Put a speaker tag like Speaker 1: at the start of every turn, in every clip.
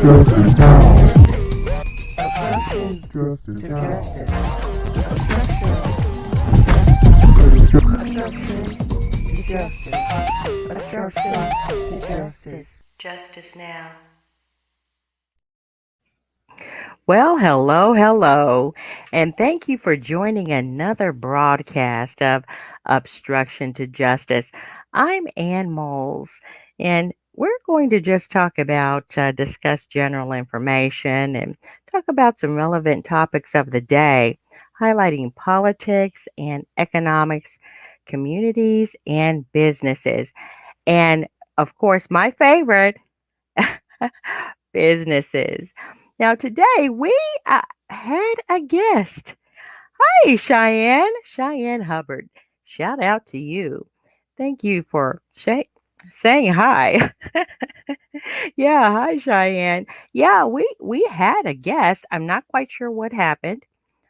Speaker 1: Justice now. Justice now.
Speaker 2: Justice now.
Speaker 3: Well, hello, and thank you for joining another broadcast of Obstruction to Justice. I'm Ann Moles, and we're going to just talk about, discuss general information and talk about some relevant topics of the day, highlighting politics and economics, communities, and businesses. And of course, my favorite, businesses. Now, today we had a guest. Hey, Cheyenne Hubbard. Shout out to you. Thank you for saying hi. Yeah, hi, Cheyenne. Yeah, we had a guest. I'm not quite sure what happened,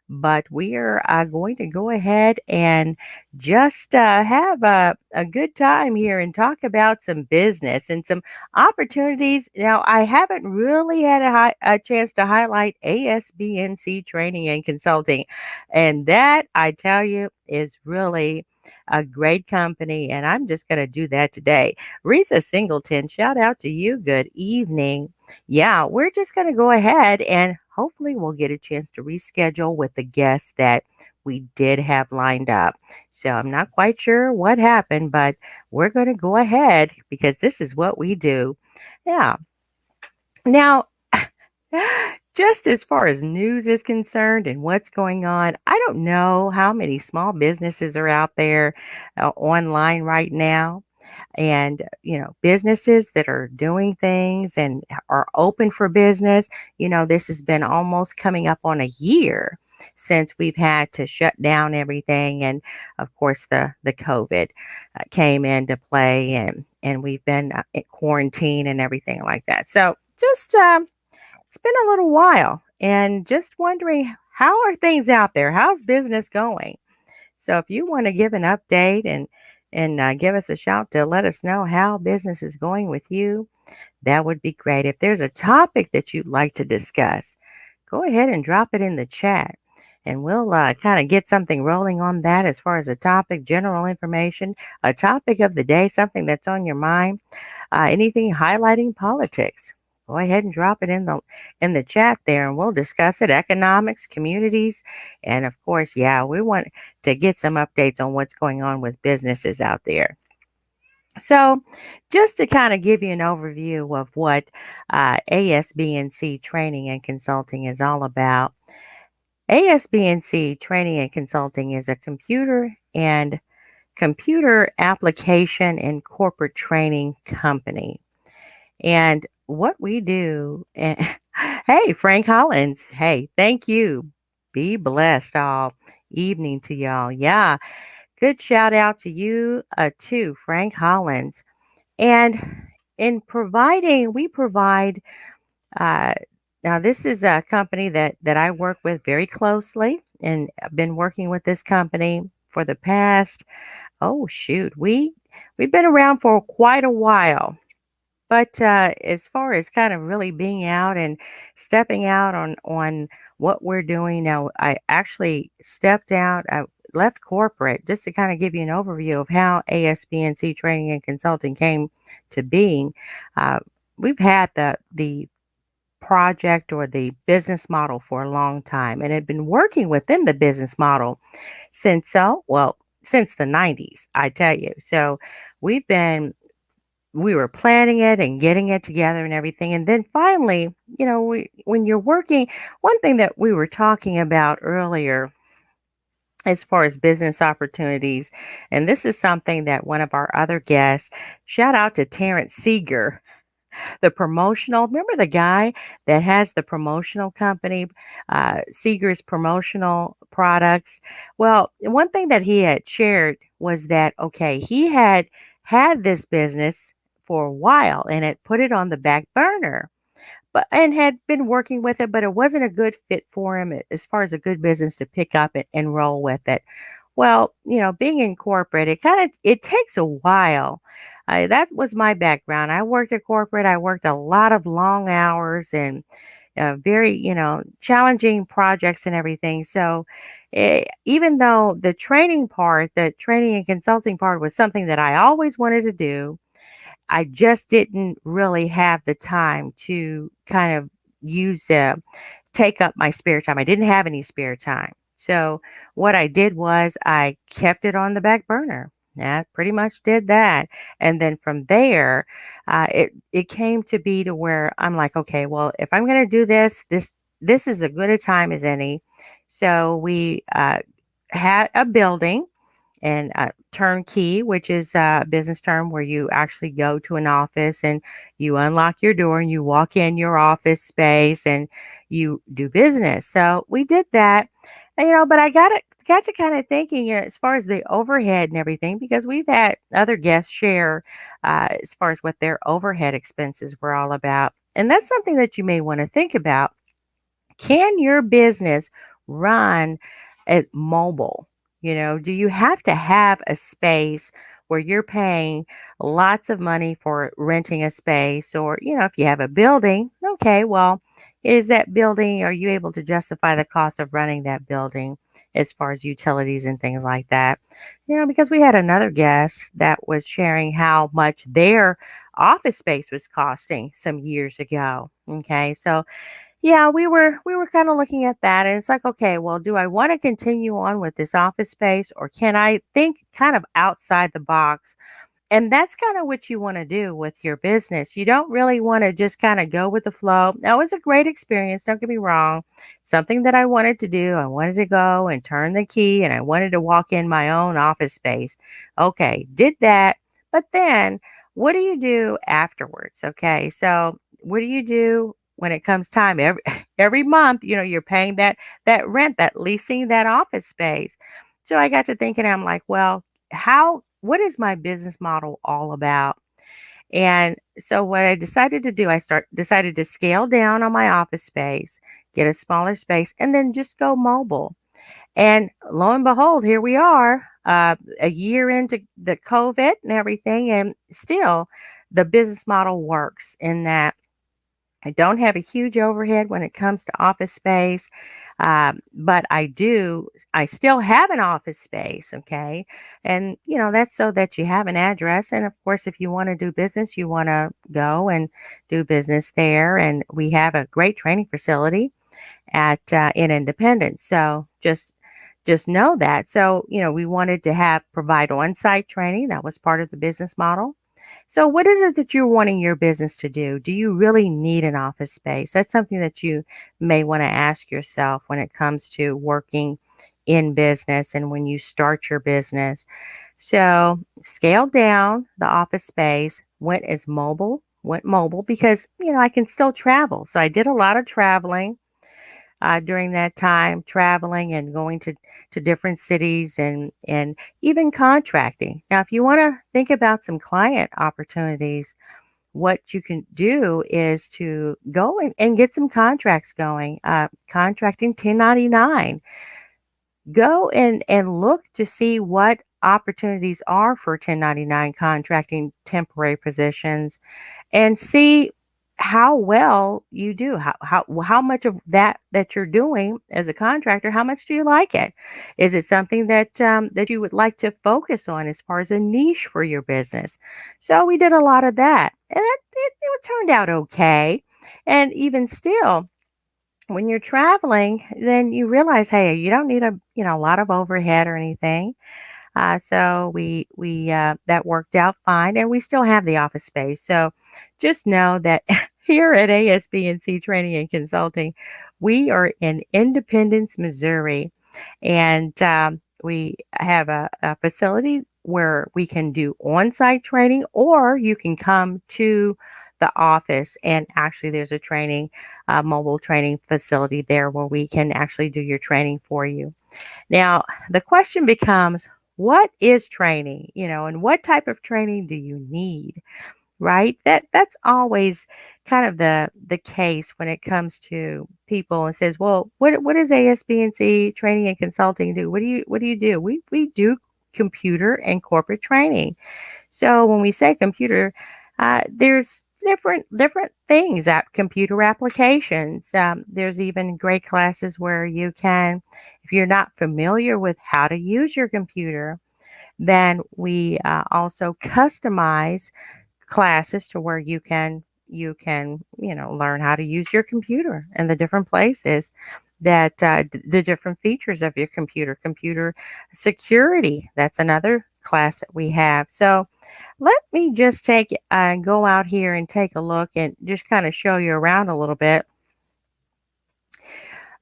Speaker 3: but we are going to go ahead and just have a good time here and talk about some business and some opportunities. Now, I haven't really had a chance to highlight ASBNC training and consulting, and that I tell you is really a great company, and I'm just going to do that today. Risa Singleton, shout out to you. Good evening. Yeah, we're just going to go ahead and hopefully we'll get a chance to reschedule with the guests that we did have lined up. So I'm not quite sure what happened, but we're going to go ahead because this is what we do. Yeah. Now, just as far as news is concerned and what's going on, I don't know how many small businesses are out there online right now, and businesses that are doing things and are open for business. This has been almost coming up on a year since we've had to shut down everything, and of course the COVID came into play, and we've been in quarantine and everything like that. So just it's been a little while, and just wondering, how are things out there? How's business going? So if you want to give an update and give us a shout to let us know how business is going with you, that would be great. If there's a topic that you'd like to discuss, go ahead and drop it in the chat. And we'll kind of get something rolling on that as far as a topic, general information, a topic of the day, something that's on your mind, anything highlighting politics. Go ahead and drop it in the chat there, and we'll discuss it. Economics, communities, and of course, yeah, we want to get some updates on what's going on with businesses out there. So, just to kind of give you an overview of what ASBNC Training and Consulting is all about, ASBNC Training and Consulting is a computer application and corporate training company. And what we do, hey, Frank Hollins, hey, thank you. Be blessed all evening to y'all. Yeah, good shout out to you too, Frank Hollins. And we provide, uh, now this is a company that I work with very closely, and I've been working with this company for the past, oh shoot, we've been around for quite a while. But as far as kind of really being out and stepping out on what we're doing now, I actually stepped out. I left corporate just to kind of give you an overview of how ASBNC Training and Consulting came to being. Uh, we've had the project or the business model for a long time, and had been working within the business model since the 90s, I tell you. So we've been we were planning it and getting it together and everything. And then finally, when you're working, one thing that we were talking about earlier as far as business opportunities, and this is something that one of our other guests, shout out to Terrence Seeger, remember the guy that has the promotional company, Seeger's Promotional Products? Well, one thing that he had shared was that, okay, he had this business for a while and had put it on the back burner, and had been working with it, but it wasn't a good fit for him as far as a good business to pick up and roll with it. Well, being in corporate, it takes a while That was my background. I worked at corporate. I worked a lot of long hours and very, challenging projects and everything. So, even though the training part, the training and consulting part was something that I always wanted to do, I just didn't really have the time to kind of use take up my spare time. I didn't have any spare time. So what I did was I kept it on the back burner. Yeah, pretty much did that. And then from there, it came to be to where I'm like, okay, well, if I'm going to do this is as good a time as any. So we had a building and turnkey, which is a business term where you actually go to an office and you unlock your door and you walk in your office space and you do business. So we did that, and, but I got to kind of thinking, as far as the overhead and everything, because we've had other guests share as far as what their overhead expenses were all about, and that's something that you may want to think about. Can your business run at mobile? Do you have to have a space where you're paying lots of money for renting a space? Or, if you have a building, okay, well, is that building, are you able to justify the cost of running that building as far as utilities and things like that? Because we had another guest that was sharing how much their office space was costing some years ago. Okay, so yeah, we were kind of looking at that, and it's like, okay, well, do I want to continue on with this office space, or can I think kind of outside the box? And that's kind of what you want to do with your business. You don't really want to just kind of go with the flow. That was a great experience, don't get me wrong. Something that I wanted to do. I wanted to go and turn the key and I wanted to walk in my own office space. Okay, did that. But then what do you do afterwards? Okay, so what do you do when it comes time every month, you're paying that rent, that leasing that office space. So I got to thinking, I'm like, well, what is my business model all about? And so what I decided to do, decided to scale down on my office space, get a smaller space, and then just go mobile. And lo and behold, here we are, a year into the COVID and everything, and still the business model works in that I don't have a huge overhead when it comes to office space, but I still have an office space, okay? And, that's so that you have an address. And of course, if you want to do business, you want to go and do business there. And we have a great training facility in Independence. So just know that. So, we wanted to provide on-site training. That was part of the business model. So, what is it that you're wanting your business to do? Do you really need an office space? That's something that you may want to ask yourself when it comes to working in business and when you start your business. So, scale down the office space, went mobile because, I can still travel. So, I did a lot of traveling during that time, traveling and going to different cities and even contracting. Now, if you want to think about some client opportunities, what you can do is to go and get some contracts going, contracting 1099. Go and look to see what opportunities are for 1099 contracting temporary positions and see how well you do, how much of that you're doing as a contractor, how much do you like it? Is it something that you would like to focus on as far as a niche for your business? So we did a lot of that, and it turned out okay. And even still, when you're traveling, then you realize, hey, you don't need a lot of overhead or anything. So we that worked out fine, and we still have the office space. So just know that here at ASBNC Training and Consulting, we are in Independence, Missouri, and we have a facility where we can do on-site training, or you can come to the office and actually there's a mobile training facility there where we can actually do your training for you. Now, the question becomes, what is training? And what type of training do you need? Right? That's always kind of the case when it comes to people and says, well, what does ASBNC Training and Consulting do? What do you do? We do computer and corporate training. So when we say computer, there's different things at computer applications. There's even great classes where you can, if you're not familiar with how to use your computer, then we also customize classes to where you can learn how to use your computer in the different places that the different features of your computer security. That's another class that we have. So let me just take go out here and take a look and just kind of show you around a little bit.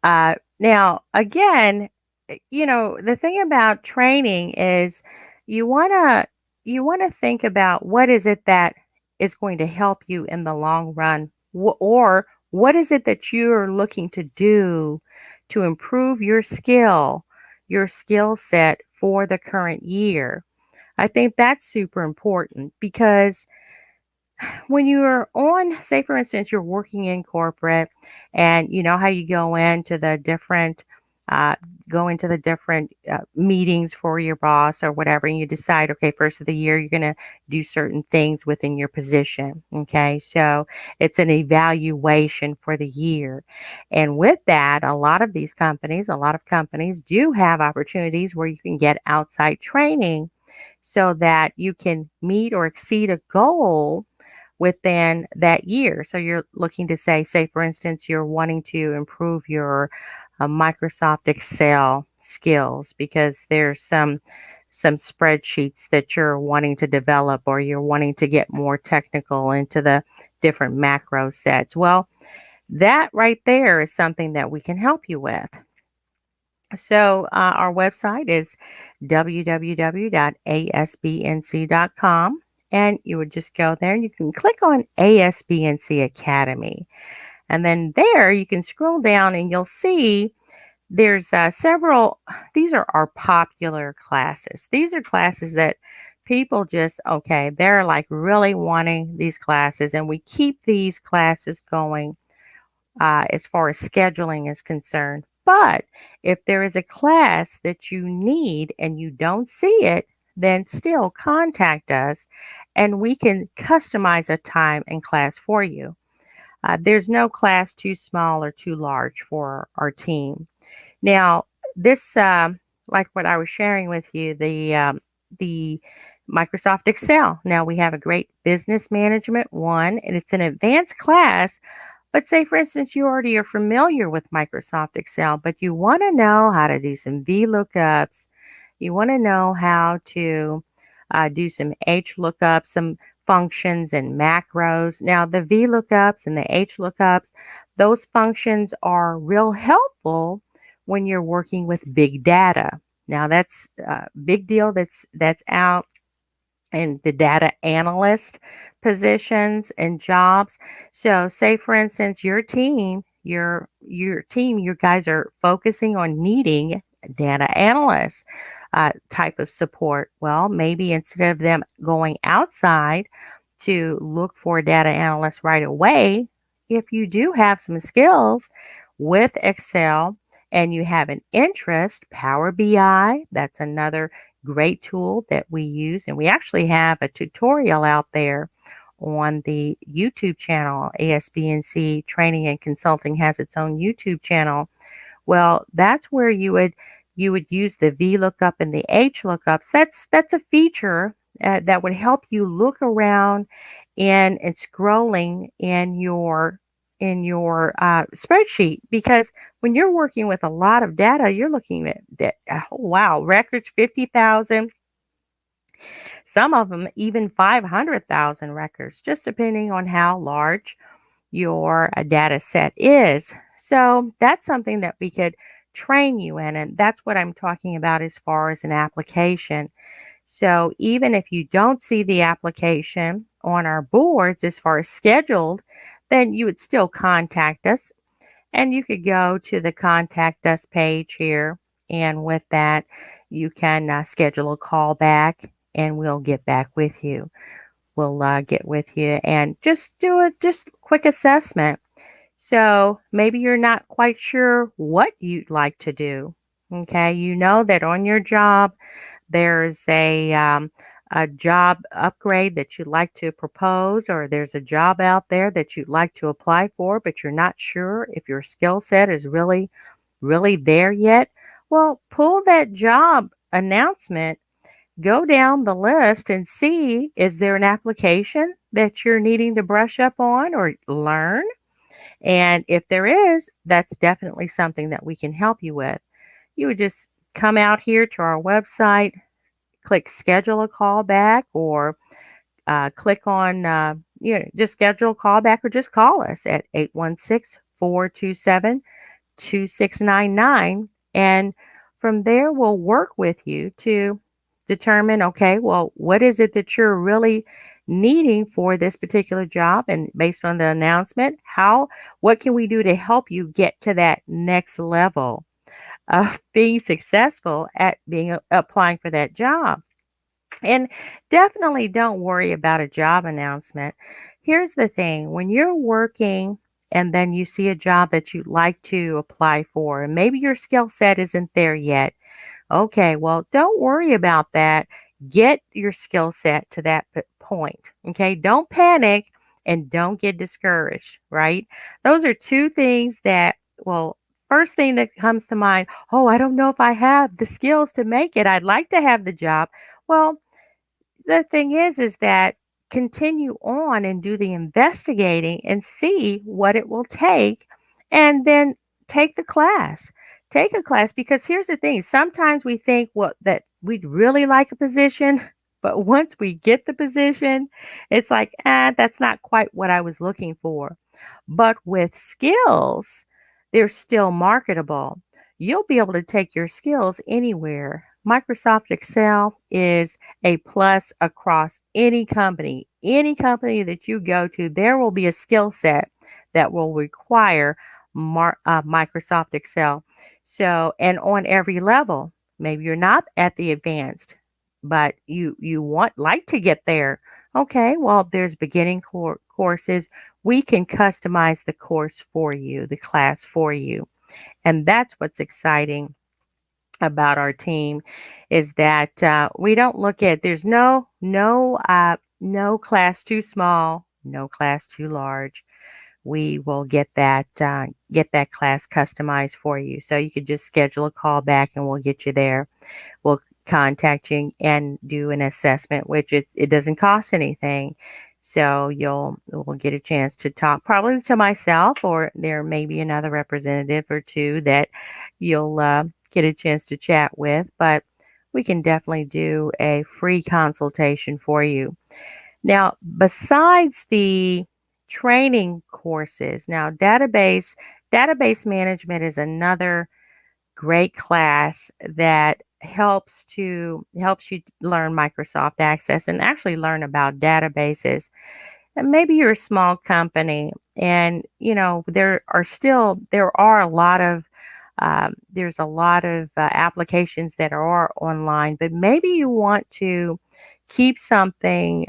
Speaker 3: Now, again, the thing about training is you want to think about what is it that is going to help you in the long run, or what is it that you're looking to do to improve your skill set for the current year. I think that's super important because when you're on, say for instance, you're working in corporate, and you know how you uh, go into the different meetings for your boss or whatever, and you decide, okay, first of the year you're going to do certain things within your position. Okay, so it's an evaluation for the year, and with that, a lot of companies do have opportunities where you can get outside training so that you can meet or exceed a goal within that year. So you're looking to say for instance, you're wanting to improve your Microsoft Excel skills because there's some spreadsheets that you're wanting to develop, or you're wanting to get more technical into the different macro sets. Well, that right there is something that we can help you with. So our website is www.asbnc.com, and you would just go there and you can click on ASBNC Academy. And then there you can scroll down and you'll see there's several, these are our popular classes. These are classes that people just, okay, they're like really wanting these classes, and we keep these classes going as far as scheduling is concerned. But if there is a class that you need and you don't see it, then still contact us and we can customize a time and class for you. There's no class too small or too large for our team. Now, this, like what I was sharing with you, the Microsoft Excel. Now we have a great business management one, and it's an advanced class. But say, for instance, you already are familiar with Microsoft Excel, but you want to know how to do some VLOOKUPs. You want to know how to do some HLOOKUPs, some functions and macros. Now, the VLOOKUPs and the HLOOKUPs, those functions are real helpful when you're working with big data. Now, that's a big deal that's out in the data analyst positions and jobs. So say for instance your team, you guys are focusing on needing data analysts type of support. Well, maybe instead of them going outside to look for a data analyst right away, if you do have some skills with Excel and you have an interest, Power BI, that's another great tool that we use. And we actually have a tutorial out there on the YouTube channel. ASBNC Training and Consulting has its own YouTube channel. Well, that's where you would use the VLOOKUP and the HLOOKUPs. That's a feature that would help you look around and scrolling in your spreadsheet, because when you're working with a lot of data, you're looking at oh, wow, records 50,000, some of them even 500,000 records, just depending on how large your data set is. So that's something that we could train you in, and that's what I'm talking about as far as an application. So even if you don't see the application on our boards as far as scheduled, then you would still contact us, and you could go to the contact us page here. And with that, you can schedule a call back and we'll get back with you. We'll get with you and just do a just quick assessment. So maybe you're not quite sure what you'd like to do. Okay, you know that on your job there's a job upgrade that you'd like to propose, or there's a job out there that you'd like to apply for, but you're not sure if your skill set is really there yet, well, pull that job announcement, go down the list and see, is there an application that you're needing to brush up on or learn? And if there is, that's definitely something that we can help you with. You would just come out here to our website, click schedule a call back, or click on, just schedule a call back, or just call us at 816-427-2699. And from there, we'll work with you to determine, okay, well, what is it that you're really needing for this particular job? And based on the announcement, what can we do to help you get to that next level of being successful at applying for that job? And definitely don't worry about a job announcement. Here's the thing, when you're working and then you see a job that you'd like to apply for, and maybe your skill set isn't there yet, okay, well, don't worry about that. Get your skill set to that point. Okay, don't panic and don't get discouraged, right? Those are two things that, well, first thing that comes to mind, oh, I don't know if I have the skills to make it. I'd like to have the job. Well, the thing is that continue on and do the investigating and see what it will take, and then take the class. Take a class, because here's the thing, sometimes we think that we'd really like a position, but once we get the position, it's like, that's not quite what I was looking for. But with skills, they're still marketable. You'll be able to take your skills anywhere. Microsoft Excel is a plus across any company. Any company that you go to, there will be a skill set that will require Microsoft Excel. So, and on every level, maybe you're not at the advanced, but you like to get there. Okay, well, there's beginning courses. We can customize the course for you, the class for you. And that's what's exciting about our team, is that we don't look at, there's no class too small, no class too large. We will get that class customized for you. So you could just schedule a call back and we'll get you there. We'll contact you and do an assessment, which it doesn't cost anything. So we'll get a chance to talk probably to myself, or there may be another representative or two that you'll get a chance to chat with, but we can definitely do a free consultation for you. Now, besides the training courses, now database management is another great class that helps you learn Microsoft Access and actually learn about databases. And maybe you're a small company, and there are a lot of there's a lot of applications that are online, but maybe you want to keep something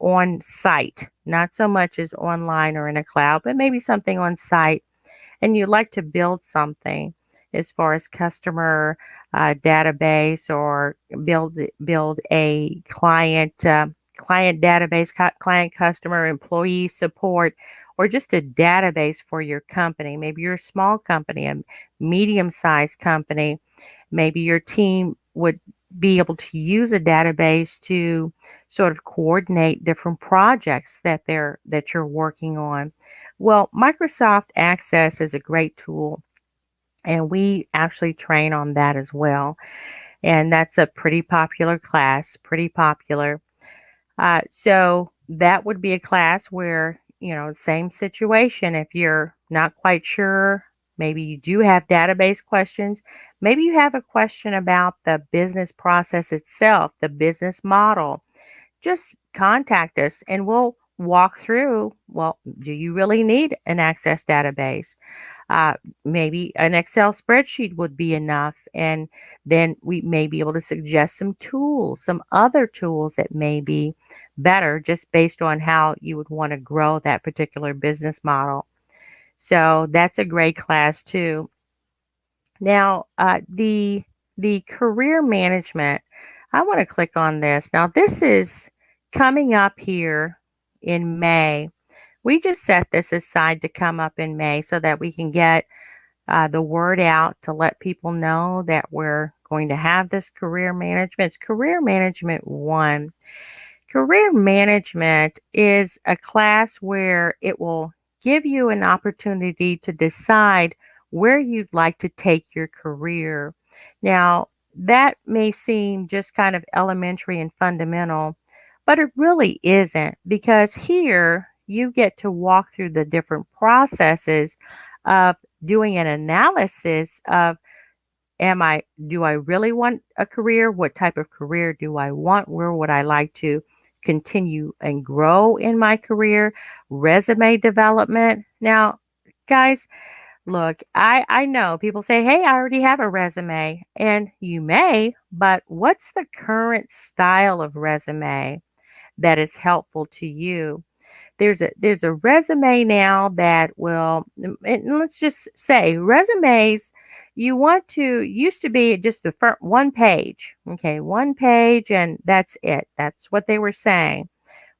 Speaker 3: on site, not so much as online or in a cloud, but maybe something on site, and you'd like to build something as far as customer database, or build a client database, client customer employee support, or just a database for your company. Maybe you're a small company, a medium-sized company. Maybe your team would be able to use a database to sort of coordinate different projects that you're working on. Well, Microsoft Access is a great tool, and we actually train on that as well. And that's a pretty popular class, pretty popular. So that would be a class where, same situation. If you're not quite sure, maybe you do have database questions. Maybe you have a question about the business process itself, the business model. Just contact us and we'll walk through, well, do you really need an Access database? Maybe an Excel spreadsheet would be enough. And then we may be able to suggest some tools, some other tools that may be better, just based on how you would want to grow that particular business model. So that's a great class too. Now, the career management, I want to click on this. Now, this is coming up here in May. We just set this aside to come up in May so that we can get the word out to let people know that we're going to have this career management. It's Career Management 1. Career management is a class where it will give you an opportunity to decide where you'd like to take your career. Now, that may seem just kind of elementary and fundamental, but it really isn't, because here you get to walk through the different processes of doing an analysis of, do I really want a career? What type of career do I want? Where would I like to continue and grow in my career? Resume development. Now, guys, look, I know people say, hey, I already have a resume. And you may, but what's the current style of resume that is helpful to you? There's a resume now that will, and let's just say resumes, you want to, used to be just the first one page. Okay, one page and that's it. That's what they were saying.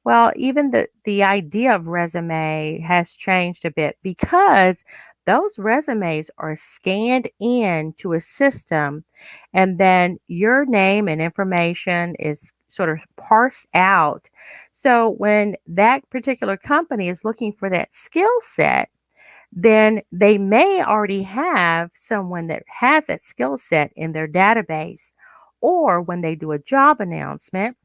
Speaker 3: Well, even the idea of resume has changed a bit, because those resumes are scanned into a system, and then your name and information is sort of parsed out. So when that particular company is looking for that skill set, then they may already have someone that has that skill set in their database. Or when they do a job announcement,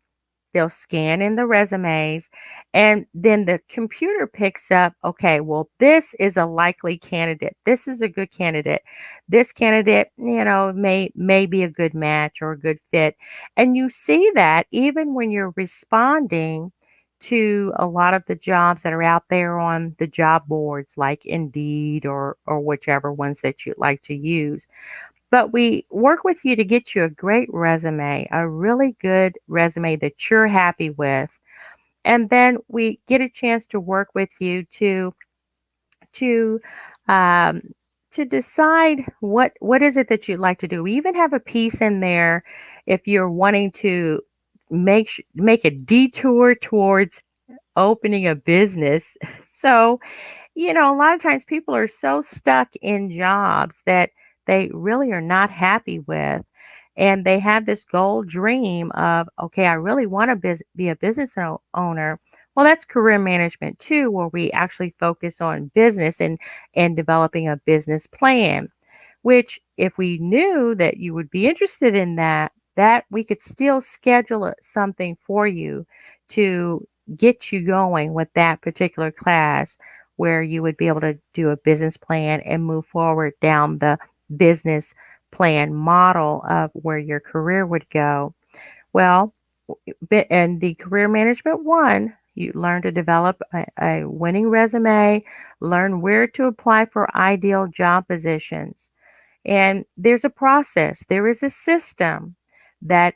Speaker 3: they'll scan in the resumes, and then the computer picks up, okay, well, this is a likely candidate. This is a good candidate. This candidate, may be a good match or a good fit. And you see that even when you're responding to a lot of the jobs that are out there on the job boards like Indeed or whichever ones that you like to use. But we work with you to get you a great resume, a really good resume that you're happy with. And then we get a chance to work with you to um, to decide what is it that you'd like to do. We even have a piece in there if you're wanting to make a detour towards opening a business. So a lot of times people are so stuck in jobs that they really are not happy with. And they have this goal dream of, okay, I really want to be a business owner. Well, that's career management too, where we actually focus on business and developing a business plan, which if we knew that you would be interested in that we could still schedule something for you to get you going with that particular class, where you would be able to do a business plan and move forward down the business plan model of where your career would go. Well, in the Career Management 1, you learn to develop a winning resume, learn where to apply for ideal job positions. And there's a process, there is a system that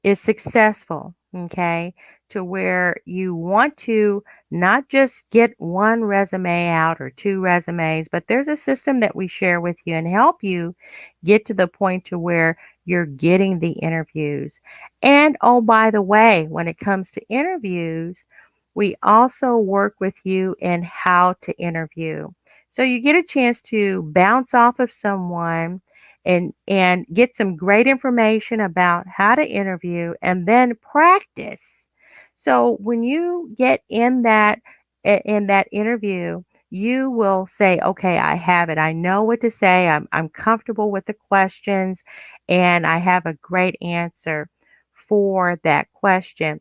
Speaker 3: is successful, okay, to where you want to not just get one resume out or two resumes, but there's a system that we share with you and help you get to the point to where you're getting the interviews. And oh, by the way, when it comes to interviews, we also work with you in how to interview. So you get a chance to bounce off of someone and get some great information about how to interview and then practice. So when you get in that interview, you will say, okay, I have it. I know what to say. I'm comfortable with the questions, and I have a great answer for that question,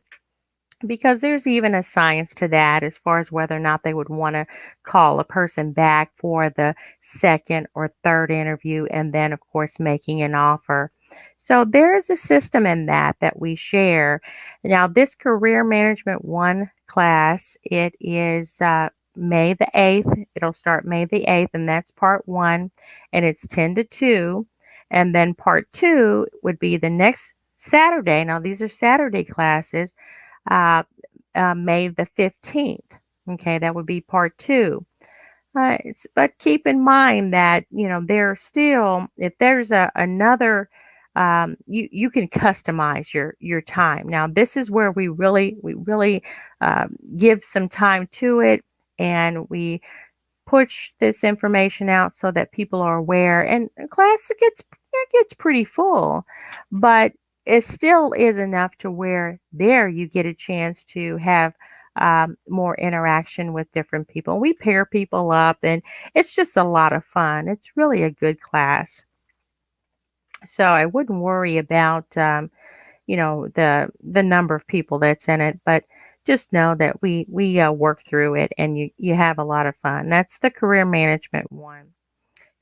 Speaker 3: because there's even a science to that as far as whether or not they would want to call a person back for the second or third interview, and then of course making an offer. So there is a system in that we share. Now, this Career Management 1 class, it is May the 8th. It'll start May the 8th, and that's part 1, and it's 10 to 2. And then part 2 would be the next Saturday. Now, these are Saturday classes, uh, May the 15th. Okay, that would be part 2. But keep in mind that, there are still, if there's another you can customize your time. Now, this is where we really give some time to it, and we push this information out so that people are aware. And class it gets pretty full, but it still is enough to where there you get a chance to have more interaction with different people. We pair people up, and it's just a lot of fun. It's really a good class. So I wouldn't worry about the number of people that's in it, but just know that we work through it, and you have a lot of fun. That's the career management one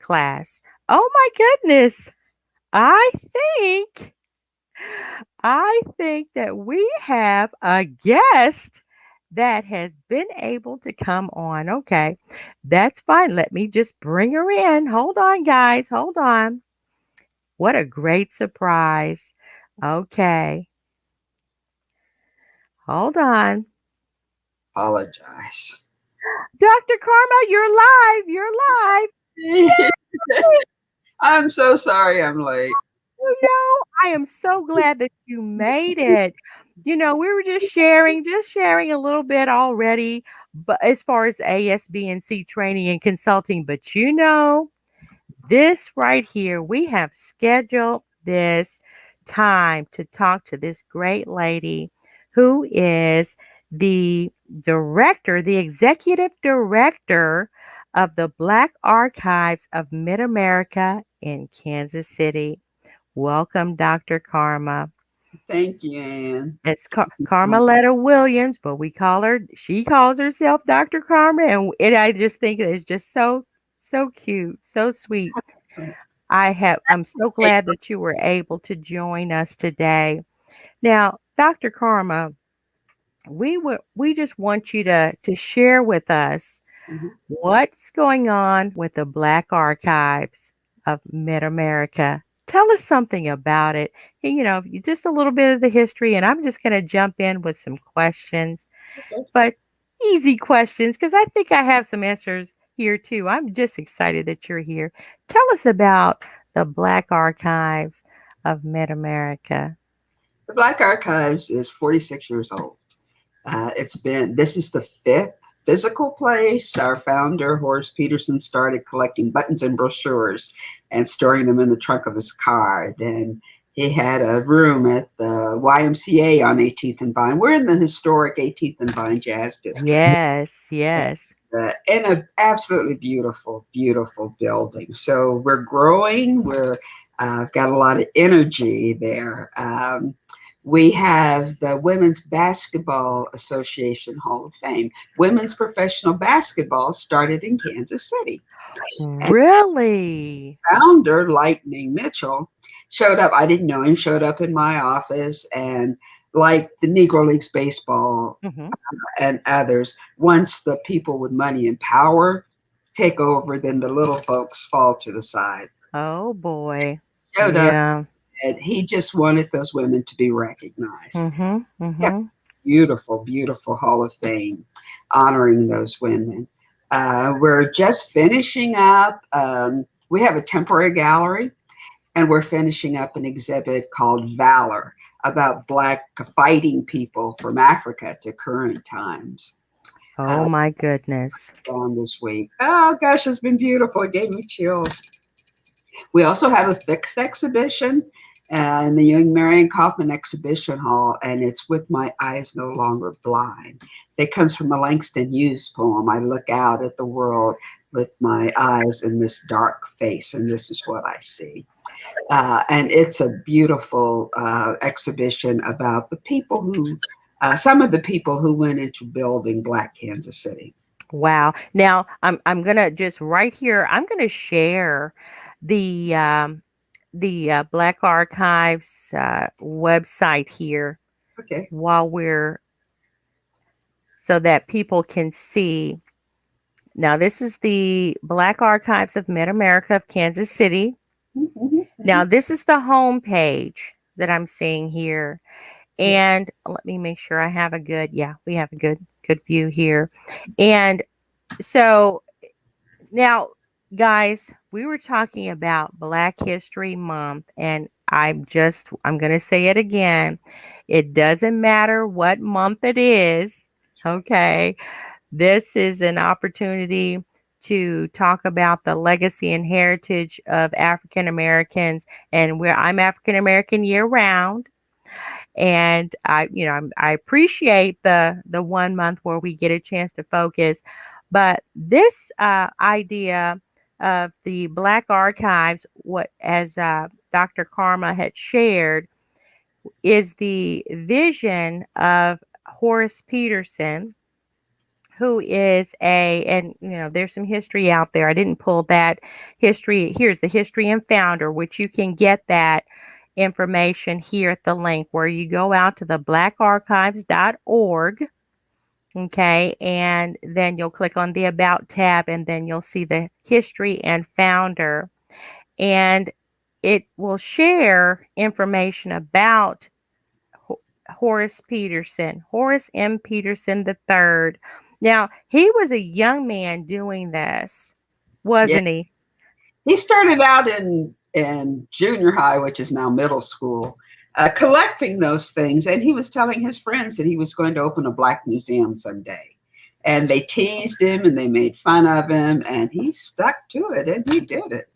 Speaker 3: class. Oh my goodness. I think I think that we have a guest that has been able to come on. Okay. That's fine. Let me just bring her in. Hold on, guys. Hold on. What a great surprise. Okay. Hold on.
Speaker 4: Apologize.
Speaker 3: Dr. Karma, you're live. You're live.
Speaker 4: I'm so sorry I'm late.
Speaker 3: I am so glad that you made it. We were just sharing a little bit already, but as far as ASBNC training and consulting, but this right here, we have scheduled this time to talk to this great lady who is the executive director of the Black Archives of Mid America in Kansas City. Welcome, Dr. Karma.
Speaker 4: Thank you, Ann.
Speaker 3: It's Carmeletta Williams, but she calls herself Dr. Karma, I just think it's just so cute, so sweet. I'm so glad that you were able to join us today. Now, Dr. Karma, we just want you to share with us
Speaker 4: Mhm.
Speaker 3: what's going on with the Black Archives of Mid America. Tell us something about it. Just a little bit of the history, and I'm just going to jump in with some questions,
Speaker 4: Okay.
Speaker 3: but easy questions because I think I have some answers here too. I'm just excited that you're here. Tell us about the Black Archives of Mid America.
Speaker 4: The Black Archives is 46 years old. This is the fifth physical place. Our founder, Horus Peterson, started collecting buttons and brochures and storing them in the trunk of his car. Then he had a room at the YMCA on 18th and Vine. We're in the historic 18th and Vine Jazz District.
Speaker 3: Yes.
Speaker 4: In an absolutely beautiful, beautiful building. So we're growing. Got a lot of energy there. We have the Women's Basketball Association Hall of Fame. Women's professional basketball started in Kansas City.
Speaker 3: Really?
Speaker 4: Founder, Lightning Mitchell, showed up. I didn't know him, showed up in my office, and like the Negro Leagues baseball and others, once the people with money and power take over, then the little folks fall to the side.
Speaker 3: Oh boy.
Speaker 4: Showed up,
Speaker 3: Yeah.
Speaker 4: and he just wanted those women to be recognized. Yeah,
Speaker 3: Mm-hmm.
Speaker 4: beautiful, beautiful Hall of Fame honoring those women. We're just finishing up. We have a temporary gallery, and we're finishing up an exhibit called Valor about Black fighting people from Africa to current times.
Speaker 3: Oh my goodness.
Speaker 4: On this week. Oh gosh, it's been beautiful. It gave me chills. We also have a fixed exhibition in the Young Marion Kaufman Exhibition Hall, and it's With My Eyes No Longer Blind. It comes from a Langston Hughes poem. I look out at the world with my eyes in this dark face, and this is what I see. And it's a beautiful exhibition about the people some of the people who went into building Black Kansas City.
Speaker 3: Wow. Now I'm gonna just right here. I'm gonna share the Black Archives website here
Speaker 4: Okay.
Speaker 3: so that people can see. Now this is the Black Archives of Mid America of Kansas City. Now this is the home page that I'm seeing here. And let me make sure I have we have a good view here. And so now, guys, we were talking about Black History Month, and I'm going to say it again. It doesn't matter what month it is. Okay. This is an opportunity to talk about the legacy and heritage of African Americans, and where I'm African American year round. And I appreciate the 1 month where we get a chance to focus. But this idea of the Black Archives, what as Dr. Karma had shared, is the vision of Horace Peterson, who is and there's some history out there. I didn't pull that history. Here's the history and founder, which you can get that information here at the link where you go out to the blackarchives.org. Okay, and then you'll click on the About tab, and then you'll see the history and founder, and it will share information about Horace Peterson, Horace M. Peterson III. Now, he was a young man doing this,
Speaker 4: Yeah.
Speaker 3: wasn't he?
Speaker 4: He started out in junior high, which is now middle school, collecting those things. And he was telling his friends that he was going to open a Black museum someday. And they teased him and they made fun of him, and he stuck to it, and he did it.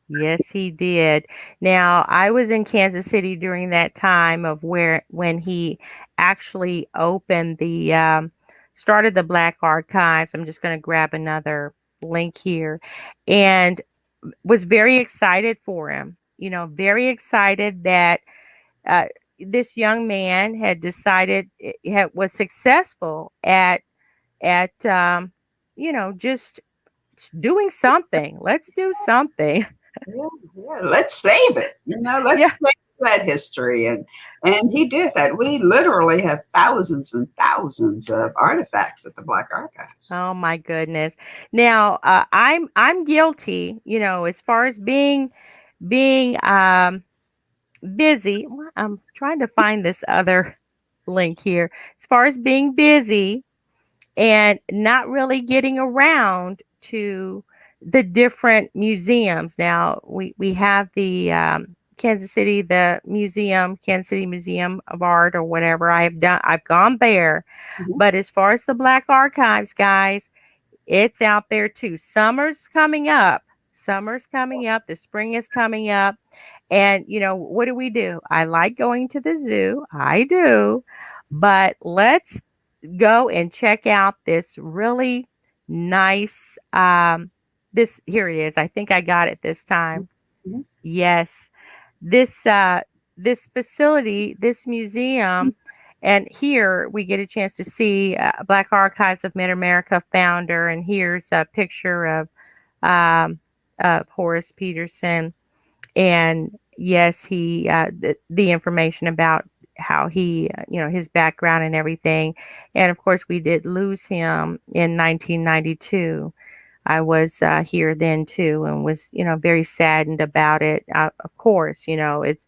Speaker 3: Yes, he did. Now, I was in Kansas City during that time of when he actually opened started the Black Archives. I'm just going to grab another link here, and was very excited for him. Very excited that this young man had decided was successful at just doing something. Let's do something.
Speaker 4: Yeah, let's save it. Let's
Speaker 3: Yeah.
Speaker 4: save that history. And he did that. We literally have thousands and thousands of artifacts at the Black Archives.
Speaker 3: Oh my goodness. Now, I'm guilty, as far as being busy. Well, I'm trying to find this other link here. As far as being busy and not really getting around to the different museums. Now, we have the Kansas City, Kansas City Museum of Art or whatever. I've gone there.
Speaker 4: Mhm.
Speaker 3: But as far as the Black Archives, guys, it's out there too. Summer's coming up. The spring is coming up. And, what do? I like going to the zoo. I do. But let's go and check out this really nice, here it is. I think I got it this time.
Speaker 4: Mhm.
Speaker 3: Yes. This facility, this museum, and here we get a chance to see Black Archives of Mid-America founder, and here's a picture of Horace Peterson. And yes, he the information about how he, his background and everything. And of course, we did lose him in 1992. I was here then too, and was, very saddened about it. Of course, it's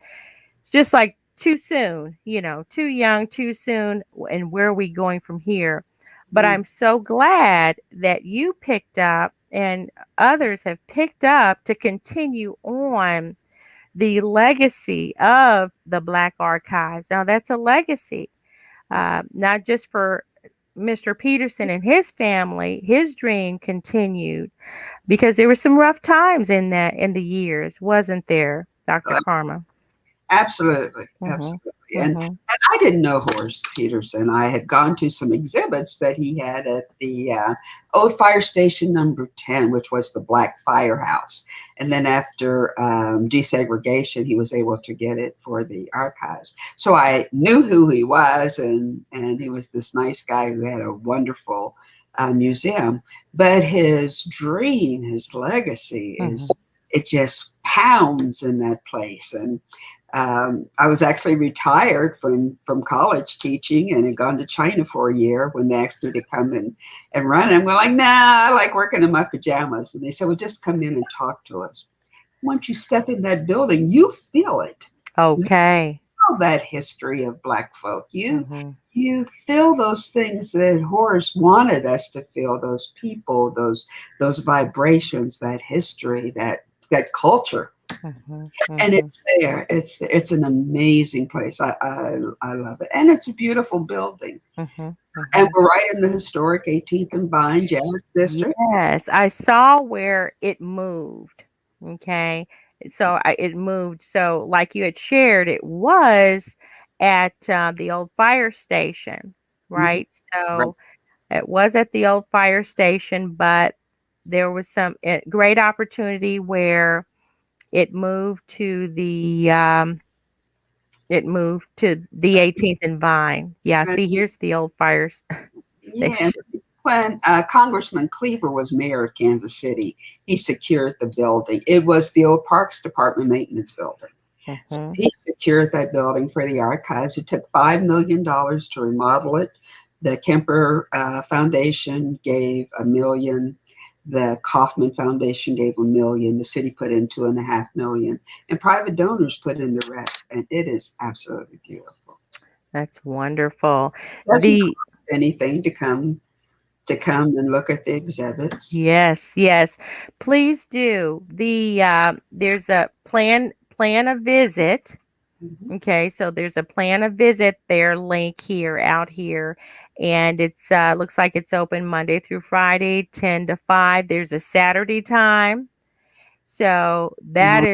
Speaker 3: just like too soon, too young, too soon. And where are we going from here? But I'm so glad that you picked up and others have picked up to continue on the legacy of the Black Archives. Now, that's a legacy, not just for Mr. Peterson and his family. His dream continued because there were some rough times in the years, wasn't there, Dr. Karma?
Speaker 4: Absolutely.
Speaker 3: Mhm.
Speaker 4: Absolutely. And
Speaker 3: Mhm.
Speaker 4: I didn't know Horace Peterson. I had gone to some exhibits that he had at the old fire station number 10, which was the Black Firehouse. And then after desegregation, he was able to get it for the archives. So I knew who he was, and he was this nice guy who had a wonderful museum. But his dream, his legacy is, it just pounds in that place. And I was actually retired from college teaching and had gone to China for a year when they asked me to come and run. And I'm going like, nah, I like working in my pajamas. And they said, well, just come in and talk to us. Once you step in that building, you feel it.
Speaker 3: Okay.
Speaker 4: You feel that history of Black folk. You feel those things that Horace wanted us to feel, those people, those vibrations, that history, that culture.
Speaker 3: Mhm,
Speaker 4: And
Speaker 3: mhm,
Speaker 4: it's there. It's an amazing place. I love it, and it's a beautiful building.
Speaker 3: mhm,
Speaker 4: And
Speaker 3: mhm.
Speaker 4: we're right in the historic 18th and Vine Jazz District.
Speaker 3: Yes, I saw where it moved. Okay. It moved. So, like you had shared, it was at the old fire station,
Speaker 4: Mhm.
Speaker 3: right?
Speaker 4: Right.
Speaker 3: So, it was at the old fire station, but there was some great opportunity where it moved to the 18th and Vine. Yeah,
Speaker 4: And
Speaker 3: see, here's the old fire
Speaker 4: yeah,
Speaker 3: station.
Speaker 4: when Congressman Cleaver was mayor of Kansas City, he secured the building. It was the old Parks Department maintenance building. So
Speaker 3: Hmm.
Speaker 4: he secured that building for the archives. It took $5 million to remodel it. The Kemper Foundation gave $1 million. The Kaufman Foundation gave $1 million. The city put in $2.5 million, and private donors put in the rest. And it is absolutely beautiful.
Speaker 3: That's wonderful.
Speaker 4: It doesn't
Speaker 3: The
Speaker 4: cost anything to come and look at the exhibits.
Speaker 3: Yes, yes. Please do. There's a plan a visit.
Speaker 4: Mhm.
Speaker 3: Okay, so there's a plan a visit there link here out here, and it's looks like it's open Monday through Friday 10 to 5. There's a Saturday time. So
Speaker 4: No,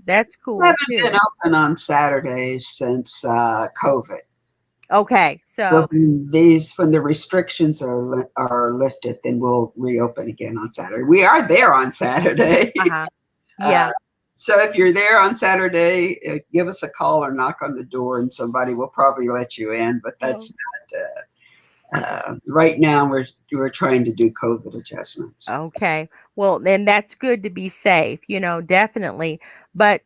Speaker 3: that's
Speaker 4: we
Speaker 3: cool
Speaker 4: haven't been
Speaker 3: too.
Speaker 4: open on Saturdays since COVID.
Speaker 3: Okay,
Speaker 4: Well,
Speaker 3: so
Speaker 4: when the restrictions are lifted, then we'll reopen again on Saturday. We are there on Saturday.
Speaker 3: uh-huh.
Speaker 4: Uh,
Speaker 3: Yeah.
Speaker 4: so if you're there on Saturday, give us a call or knock on the door, and somebody will probably let you in. But that's not right now. We're trying to do COVID adjustments.
Speaker 3: Okay. Well, then that's good to be safe, definitely. But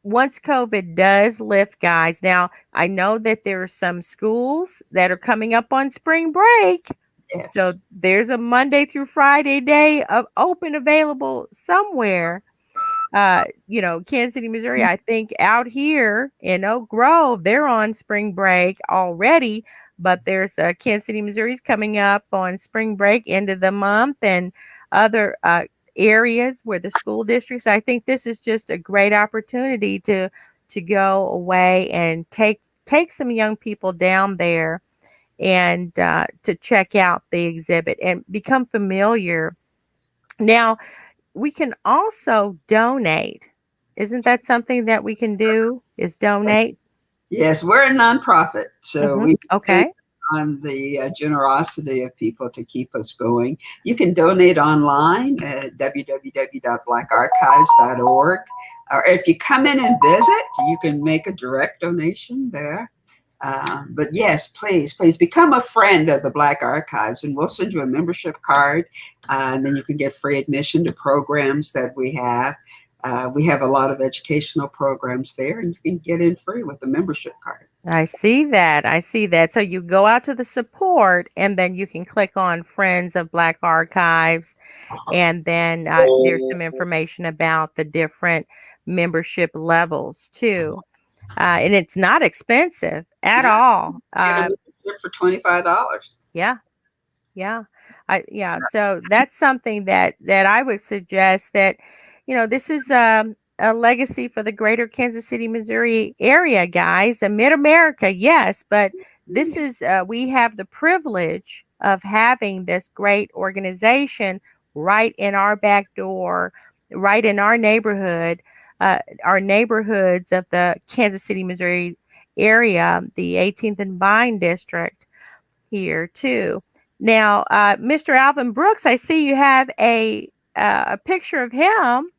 Speaker 3: once COVID does lift, guys, now I know that there are some schools that are coming up on spring break. So
Speaker 4: Yes.
Speaker 3: there's a Monday through Friday day of open available somewhere. Kansas City, Missouri, I think out here in Oak Grove, they're on spring break already, but there's Kansas City, Missouri's coming up on spring break end of the month and other areas where the school districts. I think this is just a great opportunity to go away and take some young people down there and to check out the exhibit and become familiar. Now, we can also donate. Isn't that something that we can do? Is donate?
Speaker 4: Yes, we're a nonprofit, so
Speaker 3: Hmm.
Speaker 4: we depend
Speaker 3: Okay.
Speaker 4: on the generosity of people to keep us going. You can donate online at www.blackarchives.org. Or if you come in and visit, you can make a direct donation there. But yes, please become a friend of the Black Archives, and we'll send you a membership card, and then you can get free admission to programs that we have. We have a lot of educational programs there, and you can get in free with the membership card.
Speaker 3: I see that. I see that. So you go out to the support and then you can click on Friends of Black Archives. And then there's some information about the different membership levels too. And it's not expensive at
Speaker 4: Yeah,
Speaker 3: all.
Speaker 4: get a membership for $25.
Speaker 3: Yeah. Yeah. So that's something that I would suggest that, this is a legacy for the greater Kansas City, Missouri area, guys, and mid-America, yes, but this is we have the privilege of having this great organization right in our back door, right in our neighborhoods of the Kansas City, Missouri area, the 18th and Vine district here too. Now, Mr. Alvin Brooks, I see you have a picture of him,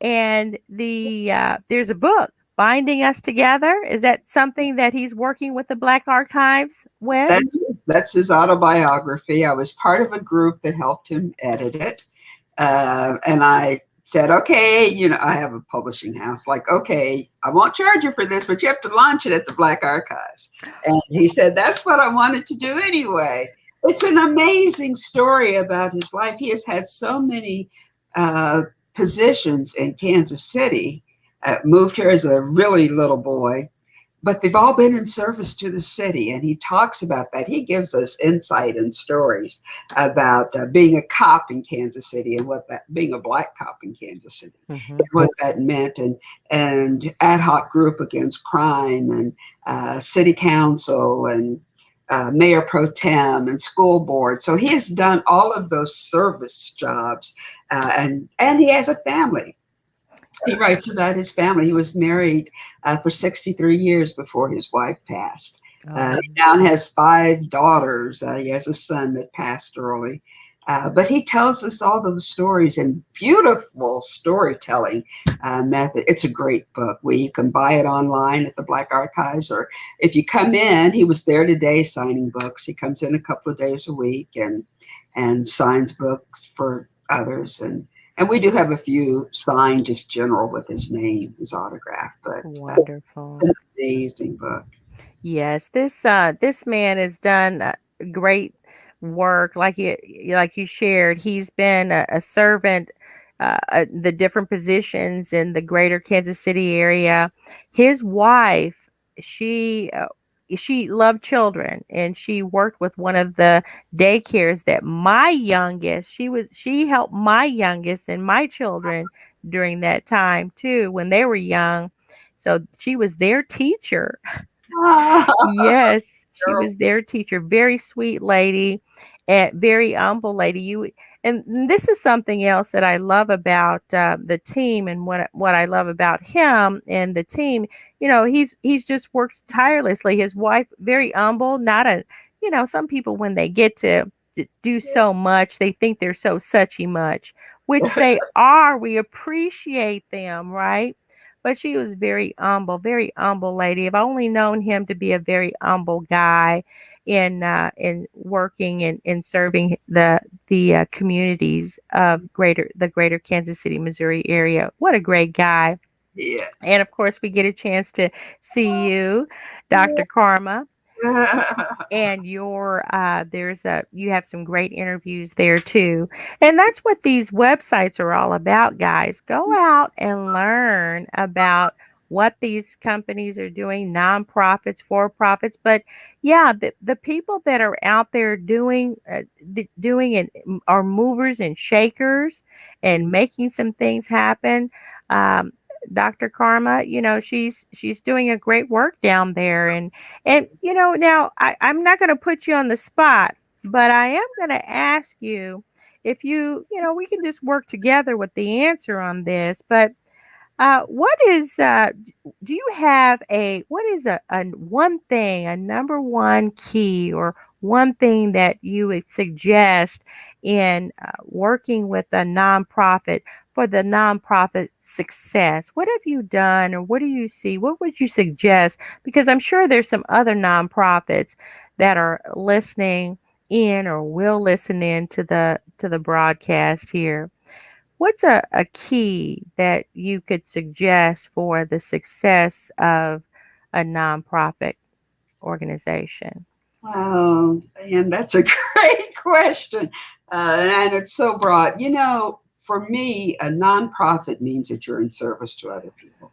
Speaker 3: and there's a book, Binding Us Together. Is that something that he's working with the Black Archives with?
Speaker 4: That's his autobiography. I was part of a group that helped him edit it, and I said, okay, I have a publishing house. Like, okay, I won't charge you for this, but you have to launch it at the Black Archives. And he said, that's what I wanted to do anyway. It's an amazing story about his life. He has had so many positions in Kansas City. Moved here as a really little boy. but they've all been in service to the city. And he talks about that. He gives us insight and stories about being a cop in Kansas City and what that being a black cop in Kansas City,
Speaker 3: Mm-hmm.
Speaker 4: and what that meant, and ad hoc group against crime, and city council, and mayor pro tem, and school board. So he has done all of those service jobs, and he has a family. He writes about his family. He was married for 63 years before his wife passed.
Speaker 3: Oh,
Speaker 4: He now has 5 daughters. He has a son that passed early. But he tells us all those stories and beautiful storytelling method. It's a great book. You can buy it online at the Black Archives, or if you come in, he was there today signing books. He comes in a couple of days a week and signs books for others. And we do have a few signed, just general with his name, his autograph. But
Speaker 3: wonderful.
Speaker 4: it's an amazing book.
Speaker 3: Yes, this man has done great work. Like you shared, he's been a servant, the different positions in the greater Kansas City area. His wife, she loved children, and she worked with one of the daycares that my youngest. She helped my youngest and my children during that time too when they were young. So she was their teacher. Yes, she was their teacher. Very sweet lady, and very humble lady. And this is something else that I love about the team, and what I love about him and the team. He's just works tirelessly. His wife, very humble. Not a, some people when they get to do so much, they think they're so suchy much, which they are. We appreciate them, right? But she was very humble lady. I've only known him to be a very humble guy in working and in serving the communities of the greater Kansas City, Missouri area. What a great guy.
Speaker 4: Yes.
Speaker 3: And of course, we get a chance to see you, Dr. Karma, and you have some great interviews there too. And that's what these websites are all about, guys. Go out and learn about what these companies are doing, nonprofits, for profits. But yeah, the people that are out there doing it are movers and shakers and making some things happen. um, Dr. Karma, she's doing a great work down there. And now I'm not going to put you on the spot, but I am going to ask you if we can just work together with the answer on this. But do you have what is a one thing, a number one key, or one thing that you would suggest in working with a nonprofit for the nonprofit success? What have you done, or what do you see? What would you suggest? Because I'm sure there's some other nonprofits that are listening in or will listen in to the broadcast here. What's a key that you could suggest for the success of a nonprofit organization?
Speaker 4: And that's a great question. And it's so broad. For me, a nonprofit means that you're in service to other people.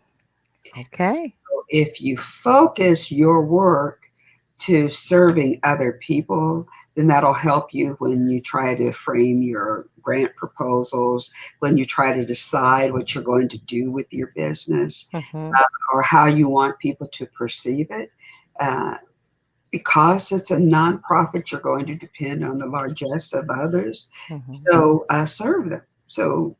Speaker 3: Okay.
Speaker 4: So if you focus your work to serving other people, then that'll help you when you try to frame your grant proposals, when you try to decide what you're going to do with your business,
Speaker 3: Mm-hmm.
Speaker 4: or how you want people to perceive it. Because it's a nonprofit, you're going to depend on the largesse of others.
Speaker 3: Mm-hmm.
Speaker 4: So serve them. So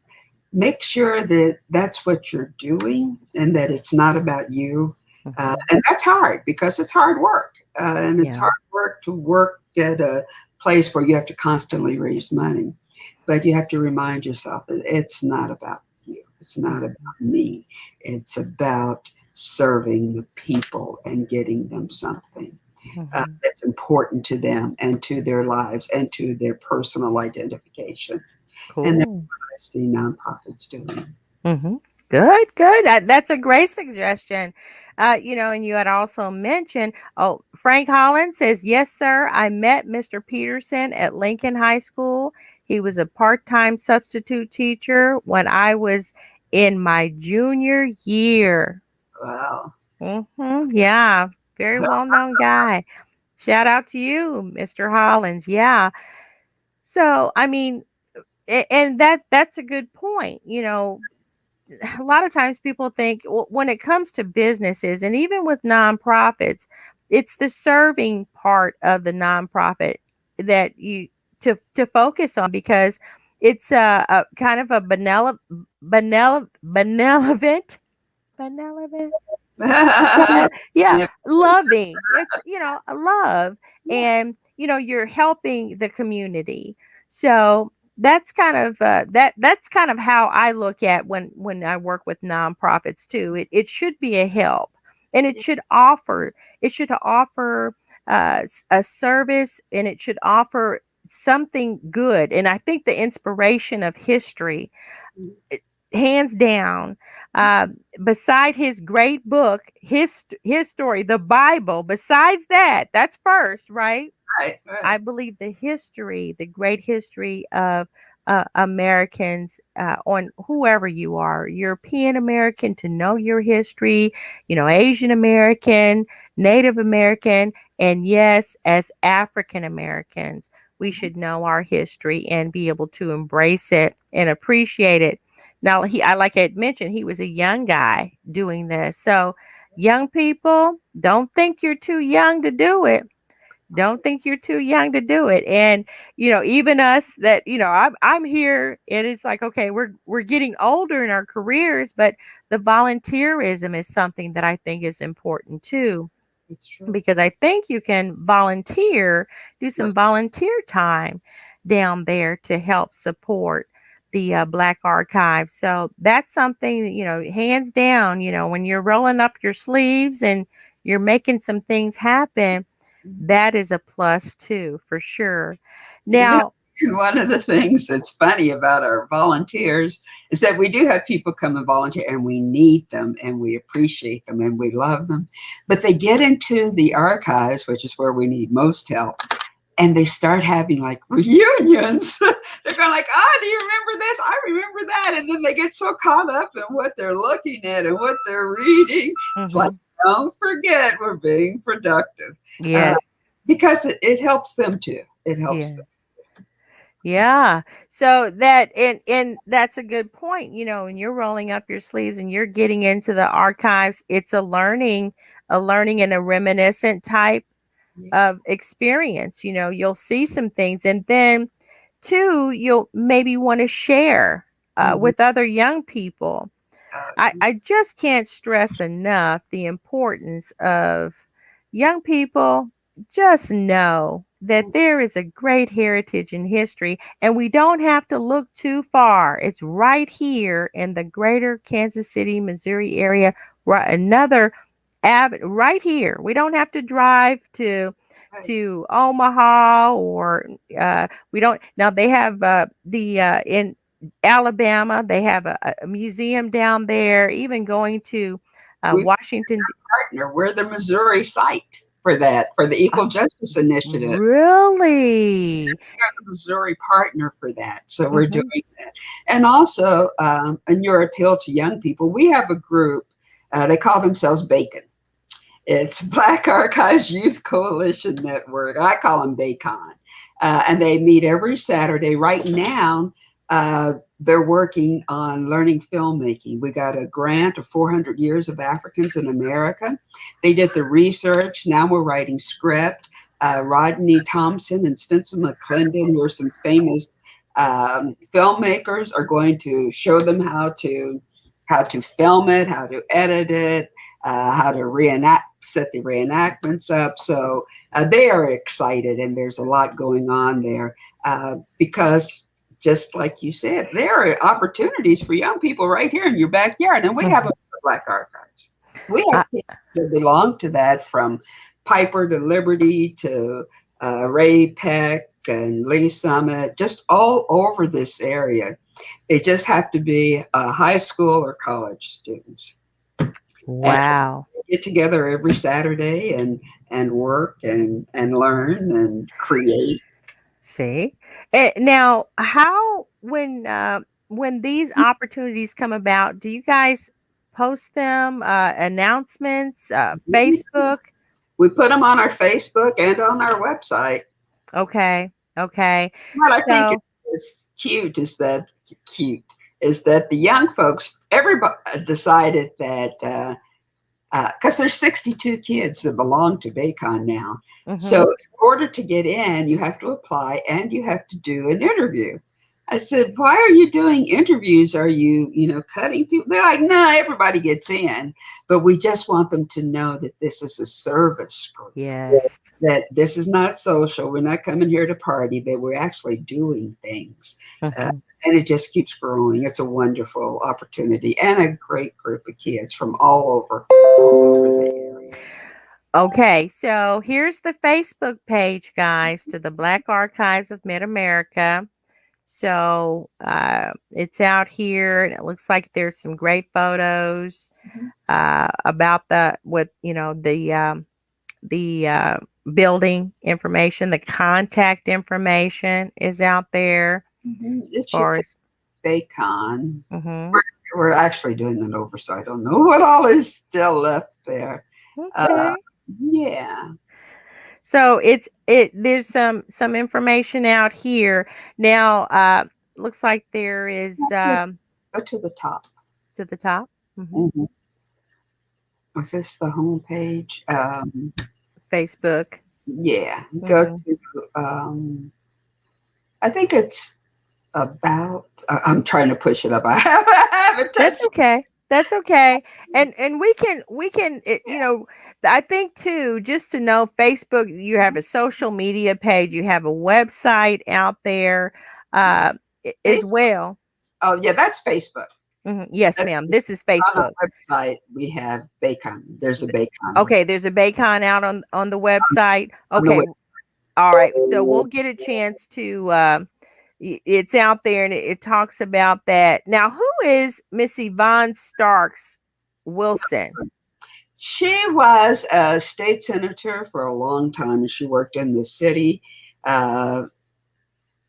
Speaker 4: make sure that that's what you're doing and that it's not about you.
Speaker 3: Mm-hmm.
Speaker 4: And that's hard because it's hard work. And it's
Speaker 3: Yeah.
Speaker 4: hard work to work at a place where you have to constantly raise money. But you have to remind yourself that it's not about you. It's not about me. It's about serving the people and getting them something
Speaker 3: Mm-hmm.
Speaker 4: that's important to them and to their lives and to their personal identification. And that's
Speaker 3: Cool.
Speaker 4: what I see nonprofits doing.
Speaker 3: Mm-hmm. Good. That's a great suggestion. And you had also mentioned, Frank Holland says, yes, sir. I met Mr. Peterson at Lincoln High School. He was a part-time substitute teacher when I was in my junior year.
Speaker 4: Wow.
Speaker 3: Yeah, very well known guy. Shout out to you, Mr. Hollins. Yeah. So, I mean, and that's a good point. A lot of times people think when it comes to businesses and even with nonprofits, it's the serving part of the nonprofit that you to focus on because it's a kind of a benevolent yeah,
Speaker 4: Yep.
Speaker 3: loving. It's a love, and you're helping the community. So that's kind of that's kind of how I look at when I work with nonprofits too. It should be a help, and it should offer a service, and it should offer something good. And I think the inspiration of history, hands down, uh, beside his great book, his story, the Bible. Besides that, that's first, right?
Speaker 4: Right,
Speaker 3: I
Speaker 4: right.
Speaker 3: believe the great history of Americans, on whoever you are, European American, to know your history, Asian American, Native American, and yes, as African Americans, we should know our history and be able to embrace it and appreciate it. Now, like I had mentioned, he was a young guy doing this. So, young people, don't think you're too young to do it. Don't think you're too young to do it. And even us that I'm here, and it's like, okay, we're getting older in our careers, but the volunteerism is something that I think is important too,
Speaker 4: It's true.
Speaker 3: because I think you can do some
Speaker 4: Yes.
Speaker 3: volunteer time down there to help support the Black Archive. So that's something that, hands down, when you're rolling up your sleeves and you're making some things happen, that is a plus too, for sure.
Speaker 4: You know,
Speaker 3: Now,
Speaker 4: and one of the things that's funny about our volunteers is that we do have people come and volunteer, and we need them, and we appreciate them, and we love them. But they get into the archives, which is where we need most help, and they start having like reunions. They're going like, "Ah, do you remember this? I remember that." And then they get so caught up in what they're looking at and what they're reading. It's like,
Speaker 3: mhm,
Speaker 4: don't forget, we're being productive, uh,
Speaker 3: yes,
Speaker 4: because it helps them too. It helps
Speaker 3: yeah.
Speaker 4: them.
Speaker 3: Yeah. So and that's a good point. When you're rolling up your sleeves and you're getting into the archives, it's a learning and a reminiscent type
Speaker 4: Yeah.
Speaker 3: of experience. You'll see some things, and then two, you'll maybe want to share
Speaker 4: Mhm.
Speaker 3: with other young people. I,
Speaker 4: Uh,
Speaker 3: I just can't stress enough the importance of young people just know that there is a great heritage and history, and we don't have to look too far. It's right here in the greater Kansas City, Missouri area, right, right here. We don't have to drive
Speaker 4: right.
Speaker 3: to Omaha, or we don't. Now they have the in Alabama. They have a museum down there. Even going to
Speaker 4: We
Speaker 3: Washington.
Speaker 4: partner. We're the Missouri site for that, for the Equal
Speaker 3: uh,
Speaker 4: Justice Initiative.
Speaker 3: Really?
Speaker 4: We're the Missouri partner for that. So we're doing
Speaker 3: Hmm.
Speaker 4: that. And also, in your appeal to young people, we have a group. They call themselves Bacon. It's Black Archives Youth Coalition Network. I call them BACON. And they meet every Saturday. Right now, they're working on learning filmmaking. We got a grant of 400 Years of Africans in America. They did the research. Now we're writing script. Rodney Thompson and Stinson McClendon, who are some famous filmmakers, are going to show them how to film it, how to edit it, how to set the reenactments up. So they are excited, and there's a lot going on there because, just like you said, there are opportunities for young people right here in your backyard, and we have a
Speaker 3: Hmm.
Speaker 4: Black Archives. We have kids that belong to that, from Piper to Liberty to Ray Peck and Lee Summit, just all over this area. They just have to be high school or college students. And
Speaker 3: Wow.
Speaker 4: get together every Saturday and work and learn and create.
Speaker 3: See, now how when these opportunities come about, do you guys post them, announcements, Facebook?
Speaker 4: We put them on our Facebook and on our website.
Speaker 3: Okay. Okay.
Speaker 4: What I think
Speaker 3: So,
Speaker 4: is cute is that the young folks, everybody decided that because there's 62 kids that belong to Baycon now. So
Speaker 3: mhm.
Speaker 4: in order to get in, you have to apply and you have to do an interview. I said, why are you doing interviews? Are you, cutting people? They're like, no, everybody gets in, but we just want them to know that this is a service group.
Speaker 3: Yes.
Speaker 4: That this is not social. We're not coming here to party, that we're actually doing things.
Speaker 3: Mhm.
Speaker 4: And it just keeps growing. It's a wonderful opportunity and a great group of kids from all over the area.
Speaker 3: Okay, so here's the Facebook page, guys, to the Black Archives of Mid-America. So it's out here, and it looks like there's some great photos about the building information. The contact information is out there as
Speaker 4: It should
Speaker 3: far
Speaker 4: say
Speaker 3: as.
Speaker 4: Baycon.
Speaker 3: Mhm.
Speaker 4: We're actually doing it over, so I don't know what all is still left there.
Speaker 3: Okay.
Speaker 4: Yeah.
Speaker 3: So there's some information out here now. Looks like there is
Speaker 4: Go to the top.
Speaker 3: to the top. Mhm.
Speaker 4: Mhm. Is this the home page?
Speaker 3: Facebook.
Speaker 4: Yeah. Go
Speaker 3: Mhm.
Speaker 4: to, I think it's about, I'm trying to push it up. I haven't
Speaker 3: That's
Speaker 4: touched
Speaker 3: okay. That's okay. And I think too, just to know, Facebook, you have a social media page, you have a website out there as
Speaker 4: Facebook.
Speaker 3: well.
Speaker 4: Oh, yeah, that's Facebook.
Speaker 3: Mhm. Yes,
Speaker 4: That's
Speaker 3: ma'am.
Speaker 4: Facebook.
Speaker 3: This is
Speaker 4: On our
Speaker 3: Facebook.
Speaker 4: website, we have Bacon. There's a Bacon
Speaker 3: Okay, there's a Baycon out on the website.
Speaker 4: on the
Speaker 3: Okay, all right. So we'll get a chance to it's out there, and it talks about that. Now, who is Missy Von Starks Wilson?
Speaker 4: website. She was a state senator for a long time, and she worked in the city and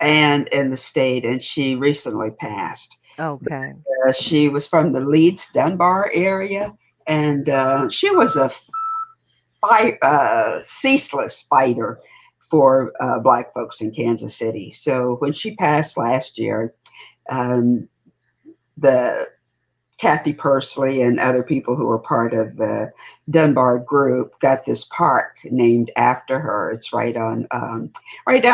Speaker 4: in the state, and she recently passed.
Speaker 3: Okay.
Speaker 4: She was from the Leeds Dunbar area, and she was a ceaseless fighter for Black folks in Kansas City. So when she passed last year, the Kathy Pursley and other people who were part of the Dunbar group got this park named after her. It's right down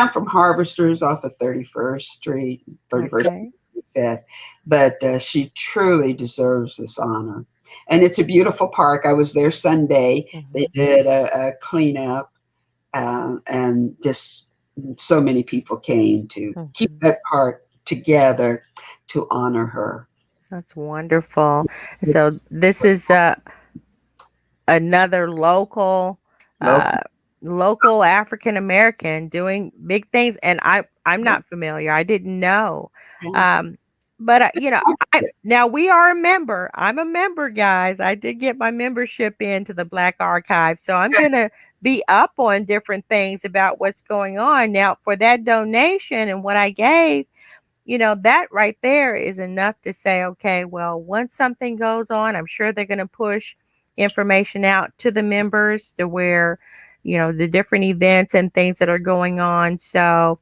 Speaker 4: from Harvesters off of 31st Street, 31st
Speaker 3: Okay.
Speaker 4: 5th. But she truly deserves this honor. And it's a beautiful park. I was there Sunday. They did a cleanup, and just so many people came to keep that park together to honor her.
Speaker 3: That's wonderful. So this is another local
Speaker 4: Local.
Speaker 3: local African American doing big things, and I'm not familiar. I didn't know. But now we are a member. I'm a member, guys. I did get my membership into the Black Archive, so I'm gonna be up on different things about what's going on. Now, for that donation and what I gave, that right there is enough to say, okay, well, once something goes on, I'm sure they're going to push information out to the members to where, the different events and things that are going on. So,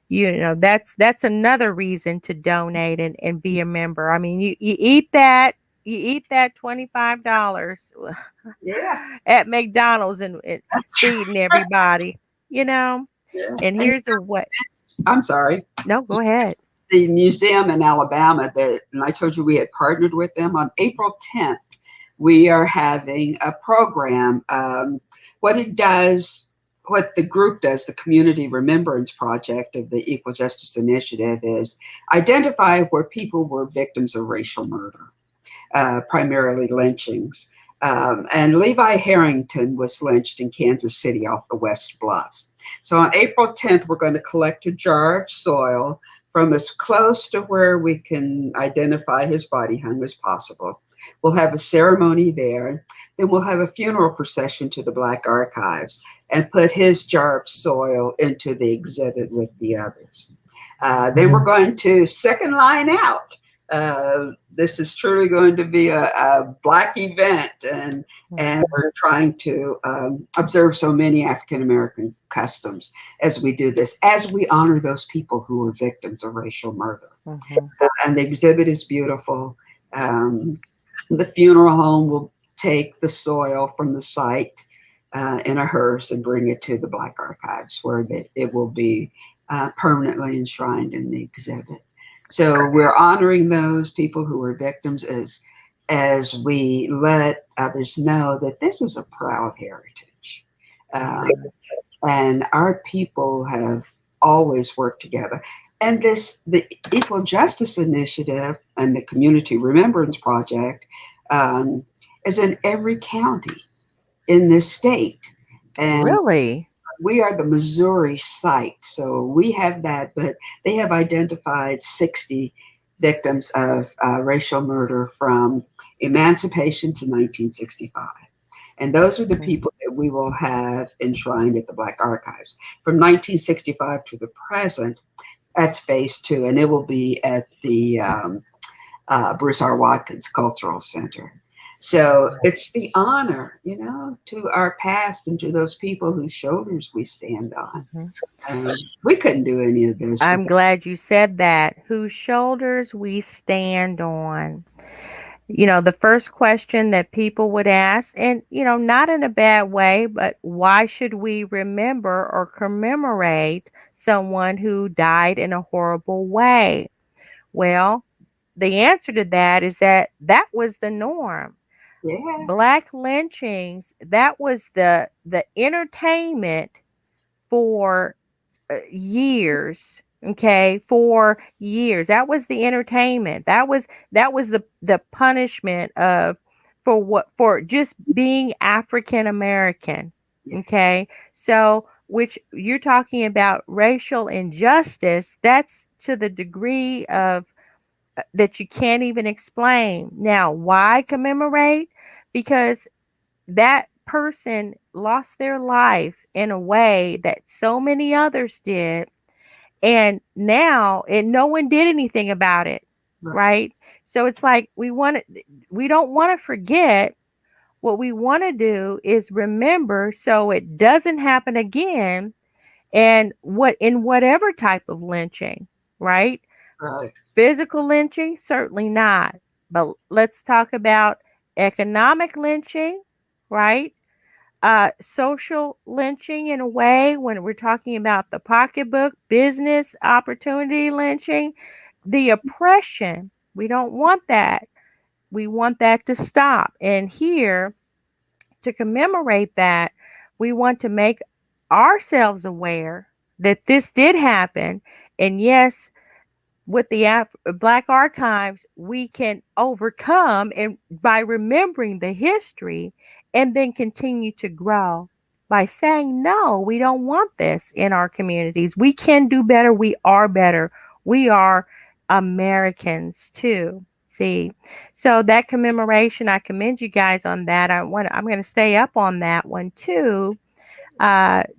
Speaker 3: that's another reason to donate and be a member. I mean, you eat that. You eat that $25
Speaker 4: Yeah.
Speaker 3: at McDonald's and feeding everybody,
Speaker 4: Yeah.
Speaker 3: And here's a what?
Speaker 4: I'm sorry.
Speaker 3: No, go ahead.
Speaker 4: The museum in Alabama and I told you we had partnered with them on April 10th. We are having a program. What the group does, the Community Remembrance Project of the Equal Justice Initiative, is identify where people were victims of racial murder, primarily lynchings. And Levi Harrington was lynched in Kansas City off the West Bluffs. So on April 10th, we're going to collect a jar of soil from as close to where we can identify his body hung as possible. We'll have a ceremony there. Then we'll have a funeral procession to the Black Archives and put his jar of soil into the exhibit with the others. Then we're going to second line out This is truly going to be a Black event, and we're trying to observe so many African American customs as we do this, as we honor those people who were victims of racial murder.
Speaker 3: Mhm.
Speaker 4: And the exhibit is beautiful. The funeral home will take the soil from the site in a hearse and bring it to the Black Archives, where it will be permanently enshrined in the exhibit. So we're honoring those people who were victims as we let others know that this is a proud heritage. And our people have always worked together. And the Equal Justice Initiative and the Community Remembrance Project is in every county in this state. And
Speaker 3: Really?
Speaker 4: we are the Missouri site, so we have that, but they have identified 60 victims of racial murder from emancipation to 1965. And those are the people that we will have enshrined at the Black Archives. From 1965 to the present, that's phase 2, and it will be at the Bruce R. Watkins Cultural Center. So it's the honor, to our past and to those people whose shoulders we stand on. We couldn't do any of this.
Speaker 3: I'm glad you said that. Whose shoulders we stand on. The first question that people would ask, and, not in a bad way, but why should we remember or commemorate someone who died in a horrible way? Well, the answer to that is that was the norm.
Speaker 4: Yeah.
Speaker 3: Black lynchings, that was the entertainment for years. Okay, for years. That was the entertainment. That was the punishment for just being African American. Okay. So, which you're talking about racial injustice, that's to the degree of that you can't even explain. Now, why commemorate? Because that person lost their life in a way that so many others did, and no one did anything about it, right? So it's like we don't want to forget. What we want to do is remember so it doesn't happen again, and in whatever type of lynching, right? Physical lynching, certainly not. But let's talk about economic lynching, right? Social lynching, in a way, when we're talking about the pocketbook, business opportunity lynching, the oppression. We don't want that. We want that to stop. And here, to commemorate that, we want to make ourselves aware that this did happen. And yes, with the Black Archives, we can overcome, and by remembering the history, and then continue to grow by saying, no, we don't want this in our communities. We can do better. We are better. We are Americans too. See, so that commemoration, I commend you guys on that. I'm going to stay up on that one too.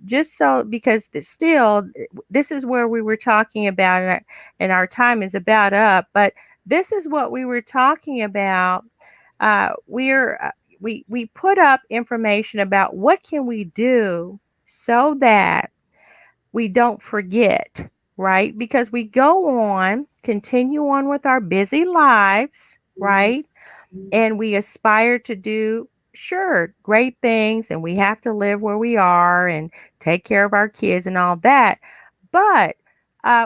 Speaker 3: Just so, because this is where we were talking about, and our time is about up, but this is what we were talking about. We put up information about what can we do so that we don't forget, right? Because we continue on with our busy lives, right? And we aspire to do, sure, great things, and we have to live where we are and take care of our kids and all that. But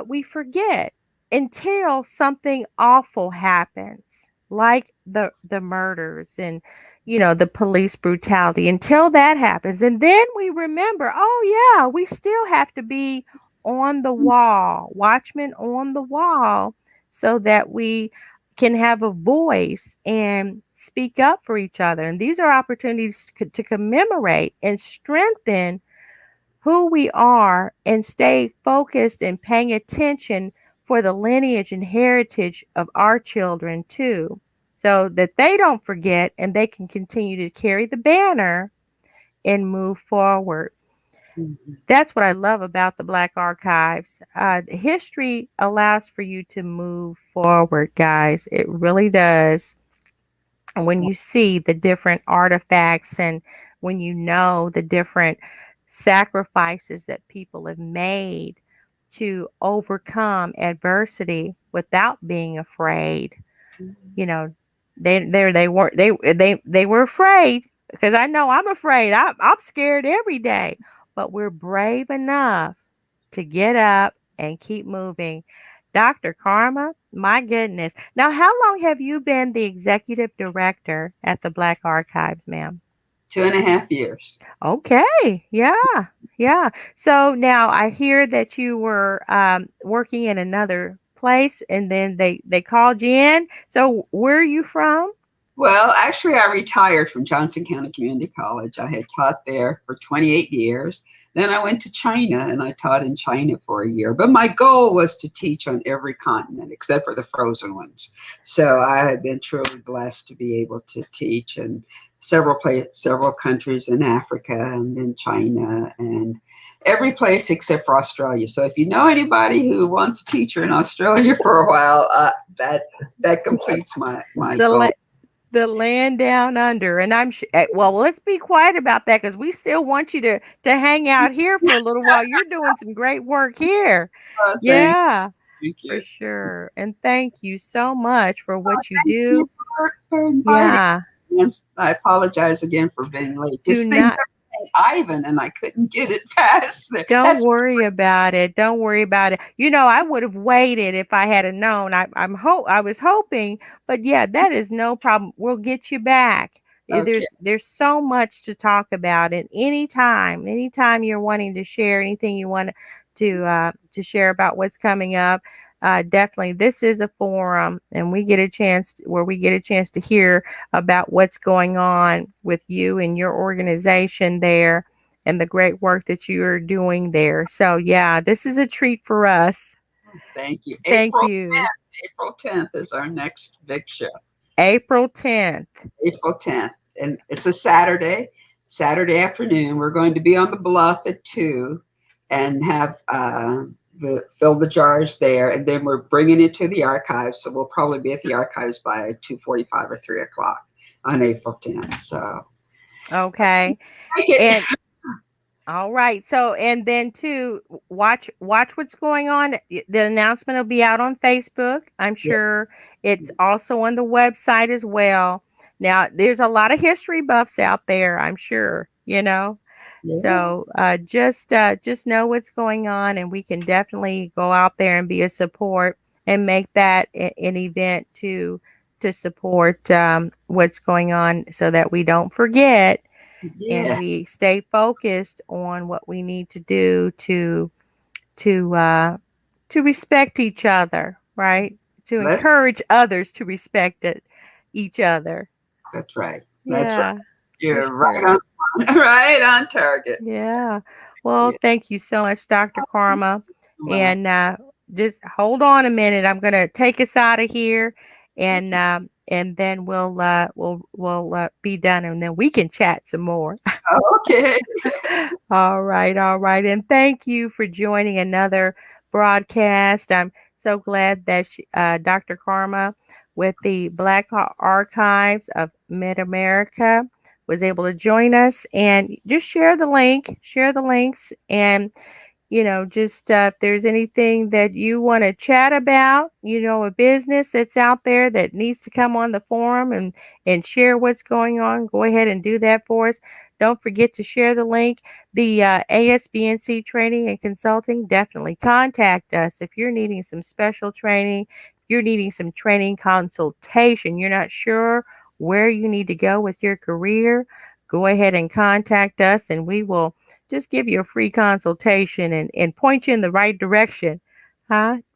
Speaker 3: we forget until something awful happens, like the murders and the police brutality. Until that happens, and then we remember, oh yeah, we still have to be on the wall, watchmen on the wall, so that we can have a voice and speak up for each other. And these are opportunities to commemorate and strengthen who we are, and stay focused and paying attention for the lineage and heritage of our children too, so that they don't forget and they can continue to carry the banner and move forward. That's what I love about the Black Archives. History allows for you to move forward, guys. It really does. And when you see the different artifacts and when you know the different sacrifices that people have made to overcome adversity without being afraid, you know, they were afraid, because I know I'm afraid. I'm scared every day, but we're brave enough to get up and keep moving. Dr. Karma, my goodness. Now, how long have you been the executive director at the Black Archives, ma'am?
Speaker 4: 2.5 years.
Speaker 3: Okay. Yeah. Yeah. So now I hear that you were working in another place and then they called you in. So where are you from?
Speaker 4: Well, actually, I retired from Johnson County Community College. I had taught there for 28 years. Then I went to China and I taught in China for a year. But my goal was to teach on every continent except for the frozen ones. So I have been truly blessed to be able to teach in several countries in Africa and in China and every place except for Australia. So if you know anybody who wants a teacher in Australia for a while, that completes my goal.
Speaker 3: The land down under. And well, let's be quiet about that because we still want you to hang out here for a little while. You're doing some great work here. Yeah,
Speaker 4: Thank
Speaker 3: for
Speaker 4: you.
Speaker 3: sure. And thank you so much for what you
Speaker 4: Thank
Speaker 3: do.
Speaker 4: you for inviting
Speaker 3: Yeah.
Speaker 4: me. I apologize again for being late.
Speaker 3: Do
Speaker 4: This thing's
Speaker 3: not
Speaker 4: Ivan, and I couldn't get it past there.
Speaker 3: Don't worry about it. Don't worry about it. I would have waited if I had known. I was hoping, but yeah, that is no problem. We'll get you back.
Speaker 4: Okay.
Speaker 3: There's so much to talk about, and anytime you're wanting to share anything you want to share about what's coming up, definitely this is a forum, and we get a chance to hear about what's going on with you and your organization there and the great work that you are doing there. So yeah, this is a treat for us.
Speaker 4: Thank you.
Speaker 3: Thank you.
Speaker 4: April 10th is our next big show.
Speaker 3: April 10th.
Speaker 4: April 10th. And it's a Saturday afternoon. We're going to be on the bluff at 2 and have fill the jars there. And then we're bringing it to the archives. So we'll probably be at the archives by 2:45 or 3 o'clock on April 10th. So.
Speaker 3: Okay. And all right. So, and then too, watch what's going on. The announcement will be out on Facebook. I'm sure it's also on the website as well. Now, there's a lot of history buffs out there, I'm sure,
Speaker 4: Yeah.
Speaker 3: So, just know what's going on, and we can definitely go out there and be a support and make that an event to support what's going on so that we don't forget. And we stay focused on what we need to do to respect each other, right? To encourage others to respect each other.
Speaker 4: That's right.
Speaker 3: Yeah,
Speaker 4: that's right. You're
Speaker 3: sure.
Speaker 4: right on target.
Speaker 3: Yeah. Well, thank you so much, Dr. Karma. And just hold on a minute. I'm going to take us out of here, and then we'll be done, and then we can chat some more.
Speaker 4: Okay.
Speaker 3: All right. And thank you for joining another broadcast. I'm so glad that Dr. Karma with the Black Archives of Mid-America was able to join us, and just share the links, and just if there's anything that you want to chat about, a business that's out there that needs to come on the forum and share what's going on, go ahead and do that for us. Don't forget to share the link. The ASBNC training and consulting, definitely contact us if you're needing some special training, you're needing some training consultation, you're not sure where you need to go with your career, go ahead and contact us, and we will just give you a free consultation and point you in the right direction.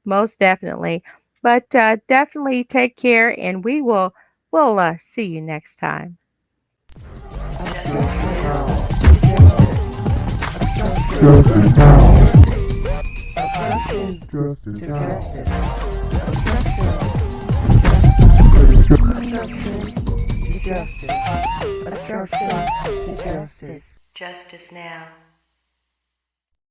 Speaker 3: Most definitely. But definitely take care, and we'll see you next time.
Speaker 2: Justice now.